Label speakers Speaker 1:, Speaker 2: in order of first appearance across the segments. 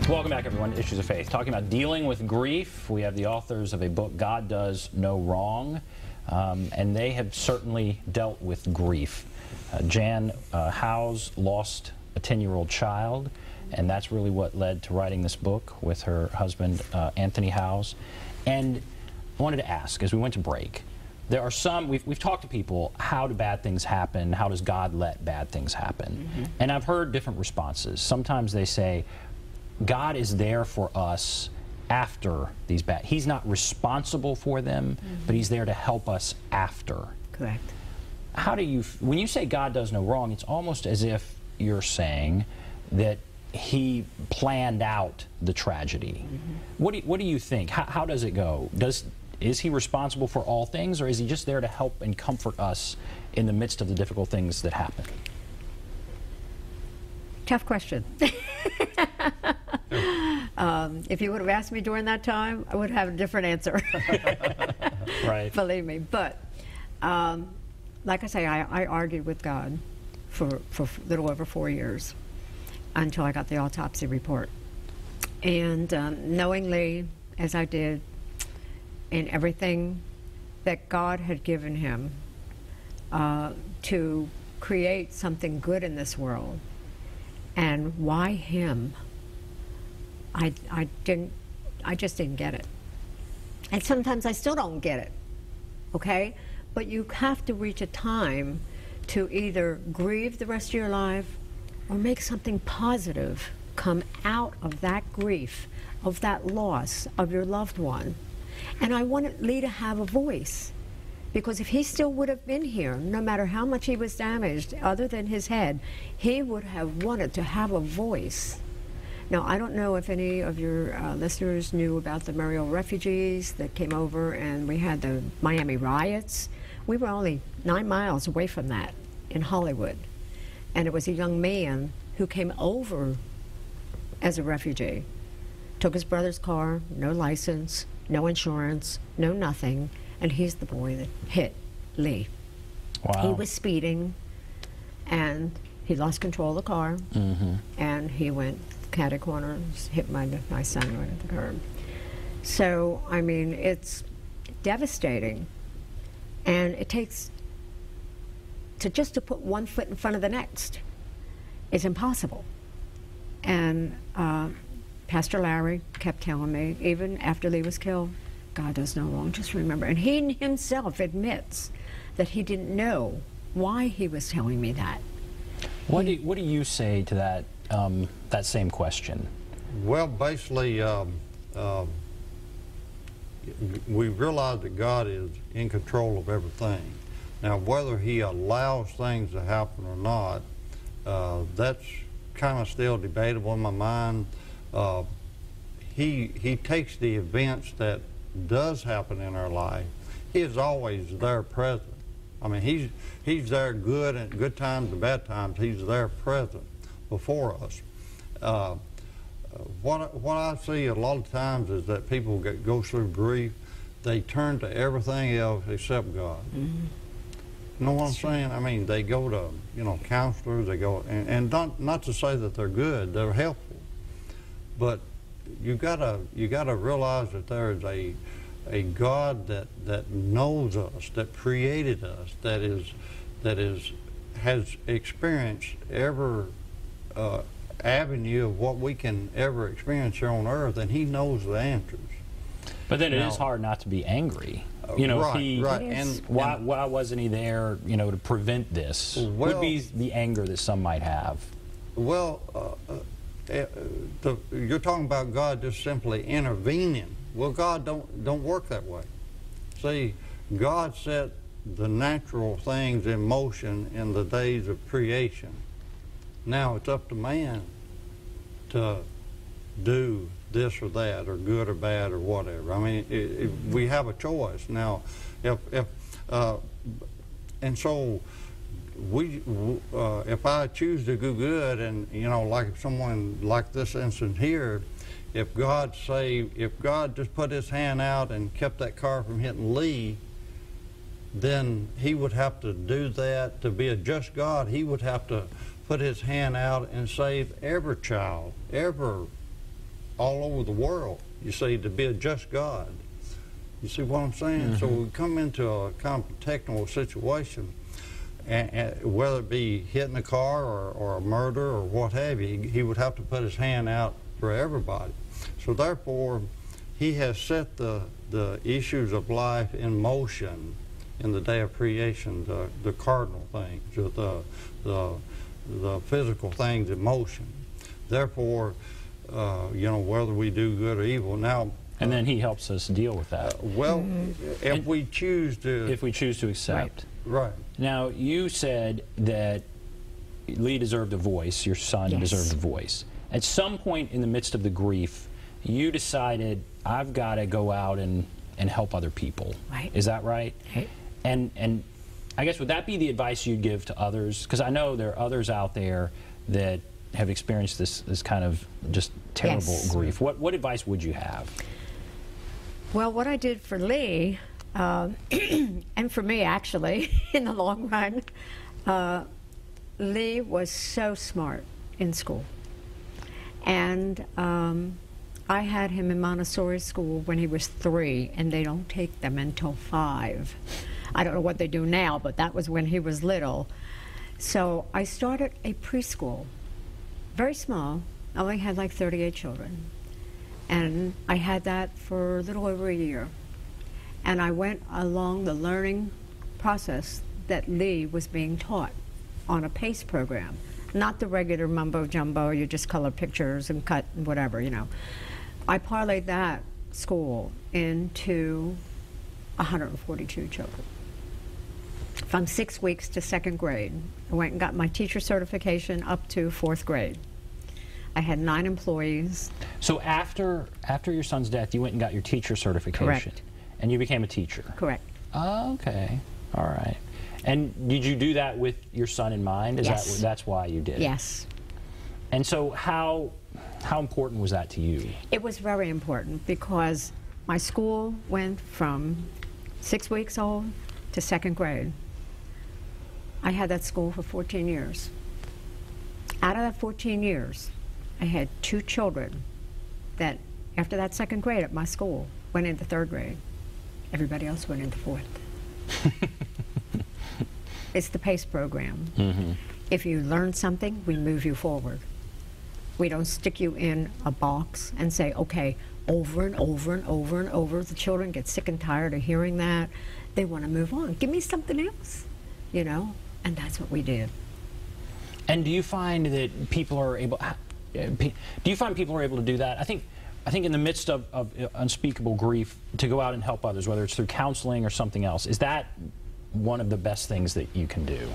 Speaker 1: Welcome back, everyone, to Issues of Faith. Talking about dealing with grief, we have the authors of a book, God Does No Wrong, and they have certainly dealt with grief. Jan Howse lost a 10-year-old child, and that's really what led to writing this book with her husband, Anthony Howse. And I wanted to ask, as we went to break, there are some, we've talked to people, how do bad things happen? How does God let bad things happen? And I've heard different responses. Sometimes they say, God is there for us after these bad. He's not responsible for them, but He's there to help us after.
Speaker 2: Correct.
Speaker 1: How do you, when you say God does no wrong, it's almost as if you're saying that He planned out the tragedy. What do you think? How does it go? Is He responsible for all things, or is He just there to help and comfort us in the midst of the difficult things that happen?
Speaker 2: Tough question. If you would have asked me during that time, I would have a different answer.
Speaker 1: Right.
Speaker 2: Believe me. But like I say, I argued with God for a little over 4 years until I got the autopsy report. And knowingly, as I did, in everything that God had given him to create something good in this world, and why him? I just didn't get it. And sometimes I still don't get it, okay? But you have to reach a time to either grieve the rest of your life or make something positive come out of that grief, of that loss of your loved one. And I wanted Lee to have a voice, because if he still would have been here, no matter how much he was damaged, other than his head, he would have wanted to have a voice. Now, I don't know if any of your listeners knew about the Mariel Refugees that came over, and we had the Miami riots. We were only 9 miles away from that in Hollywood. And it was a young man who came over as a refugee, took his brother's car, no license, no insurance, no nothing, and he's the boy that hit Lee.
Speaker 1: Wow.
Speaker 2: He was speeding, and he lost control of the car, and he went catty corner, hit my son right at the curb. So, I mean, it's devastating, and it takes, just to put one foot in front of the next is impossible. And Pastor Larry kept telling me, even after Lee was killed, God does no wrong, just remember. And he himself admits that he didn't know why he was telling me that.
Speaker 1: What do you say to that, that same question?
Speaker 3: Well, basically, we realize that God is in control of everything. Now, whether He allows things to happen or not, that's kind of still debatable in my mind. He takes the events that does happen in our life. He is always there present. I mean, he's there good and good times and bad times. He's there present before us. What I see a lot of times is that people go through grief, they turn to everything else except God. You know what I'm saying? I mean, they go to, counselors, they go, and not to say that they're good, they're helpful, but you gotta realize that there is a God that knows us, that created us, that has experienced every avenue of what we can ever experience here on earth, and He knows the answers.
Speaker 1: But then it is hard not to be angry. Right.
Speaker 3: And
Speaker 1: why wasn't He there, to prevent this? Would be the anger that some might have.
Speaker 3: Well, you're talking about God just simply intervening. Well, God don't work that way. See, God set the natural things in motion in the days of creation. Now it's up to man to do this or that, or good or bad, or whatever. I mean, we have a choice now. And so if I choose to do good, and like if someone like this instance here, if God just put His hand out and kept that car from hitting Lee, then He would have to do that. To be a just God, He would have to put His hand out and save every child, every all over the world, you see, to be a just God. You see what I'm saying? So we come into a kind of technical situation, and whether it be hitting a car or a murder or what have you, he would have to put his hand out for everybody. So therefore, he has set the issues of life in motion in the day of creation, the cardinal things, the physical things in motion. Therefore, you know, whether we do good or evil. Now,
Speaker 1: and then he helps us deal with that.
Speaker 3: Well, if we choose to...
Speaker 1: If we choose to accept.
Speaker 3: Right.
Speaker 1: Now, you said that Lee deserved a voice, your son deserved a voice. At some point in the midst of the grief, you decided, I've got to go out and help other people.
Speaker 2: Right.
Speaker 1: Is that right?
Speaker 2: Right.
Speaker 1: And I guess, would that be the advice you'd give to others? Because I know there are others out there that have experienced this kind of just terrible grief. What advice would you have?
Speaker 2: Well, what I did for Lee, and for me actually, in the long run, Lee was so smart in school. And I had him in Montessori school when he was 3, and they don't take them until 5. I don't know what they do now, but that was when he was little. So I started a preschool, very small. I only had like 38 children. And I had that for a little over a year. And I went along the learning process that Lee was being taught on a PACE program. Not the regular mumbo jumbo, you just color pictures and cut and whatever, you know. I parlayed that school into 142 children. From 6 weeks to 2nd grade. I went and got my teacher certification up to 4th grade. I had 9 employees.
Speaker 1: So after your son's death, you went and got your teacher certification.
Speaker 2: Correct.
Speaker 1: And you became a teacher.
Speaker 2: Correct.
Speaker 1: Oh, okay. All right. And did you do that with your son in mind?
Speaker 2: Yes.
Speaker 1: That's why you did it?
Speaker 2: Yes.
Speaker 1: And so how important was that to you?
Speaker 2: It was very important because my school went from 6 weeks old to 2nd grade. I had that school for 14 years. Out of that 14 years, I had 2 children that, after that 2nd grade at my school, went into 3rd grade. Everybody else went into 4th. It's the PACE program. If you learn something, we move you forward. We don't stick you in a box and say, okay, over and over and over and over. The children get sick and tired of hearing that. They want to move on. Give me something else, you know? And that's what we did.
Speaker 1: And do you find that people are able, do you find people are able to do that? I think in the midst of unspeakable grief, to go out and help others, whether it's through counseling or something else, is that one of the best things that you can do?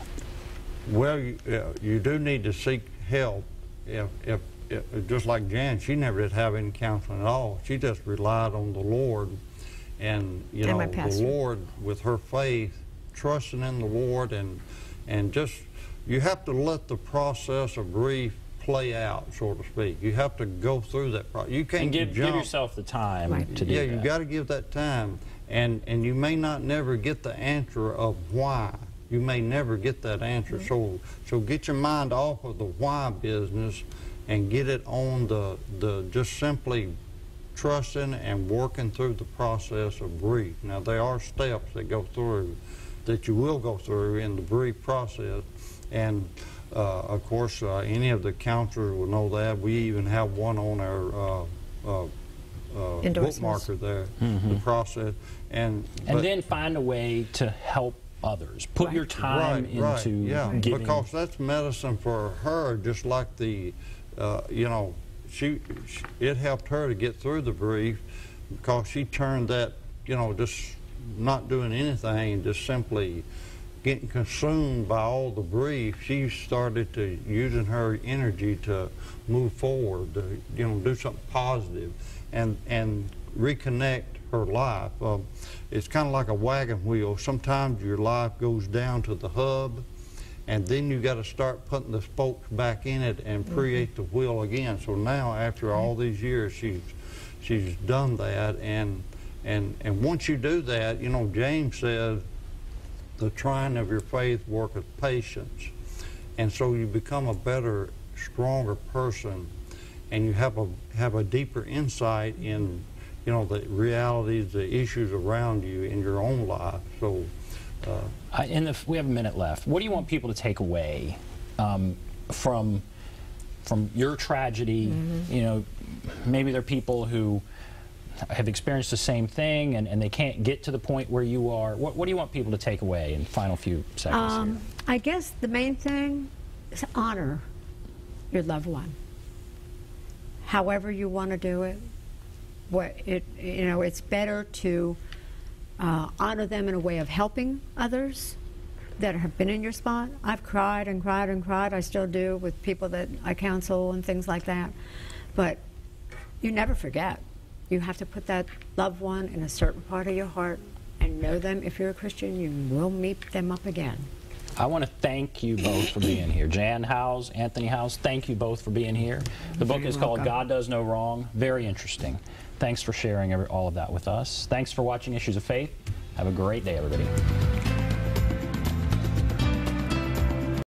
Speaker 3: Well, you do need to seek help. If just like Jan, she never did have any counseling at all. She just relied on the Lord, and you know, the Lord, with her faith, trusting in the Lord, and just, you have to let the process of grief play out, so to speak. You have to go through that process. You can't
Speaker 1: give yourself the time to do that.
Speaker 3: Yeah, you got to give that time, and you may not never get the answer of why. You may never get that answer. So get your mind off of the why business and get it on the just simply trusting and working through the process of grief. Now, there are steps that go through, that you will go through in the grief process, and of course, any of the counselors will know that. We even have one on our bookmarker there, the process. And
Speaker 1: then find a way to help others. Put your time into giving.
Speaker 3: Because that's medicine for her, just like the, you know, it helped her to get through the grief, because she turned that, you know, just not doing anything, just simply getting consumed by all the grief. She started to using her energy to move forward, to, you know, do something positive and reconnect her life. It's kind of like a wagon wheel. Sometimes your life goes down to the hub, and then you got to start putting the spokes back in it and create the wheel again. So now, after all these years, she's done that, and once you do that, you know, James says, the trying of your faith worketh patience. And so you become a better, stronger person. and you have a deeper insight in, you know, the realities, the issues around you in your own life. So,
Speaker 1: we have a minute left. What do you want people to take away from your tragedy?
Speaker 2: Mm-hmm.
Speaker 1: You know, maybe there are people who have experienced the same thing and they can't get to the point where you are. What do you want people to take away in the final few seconds here?
Speaker 2: I guess the main thing is honor your loved one. However you want to do it, you know, it's better to honor them in a way of helping others that have been in your spot. I've cried and cried and cried. I still do with people that I counsel and things like that. But you never forget. You have to put that loved one in a certain part of your heart and know them. If you're a Christian, you will meet them up again.
Speaker 1: I want to thank you both for being here. Jan Howse, Anthony Howse, thank you both for being here. The book is called God Does No Wrong. Very interesting. Thanks for sharing all of that with us. Thanks for watching Issues of Faith. Have a great day, everybody.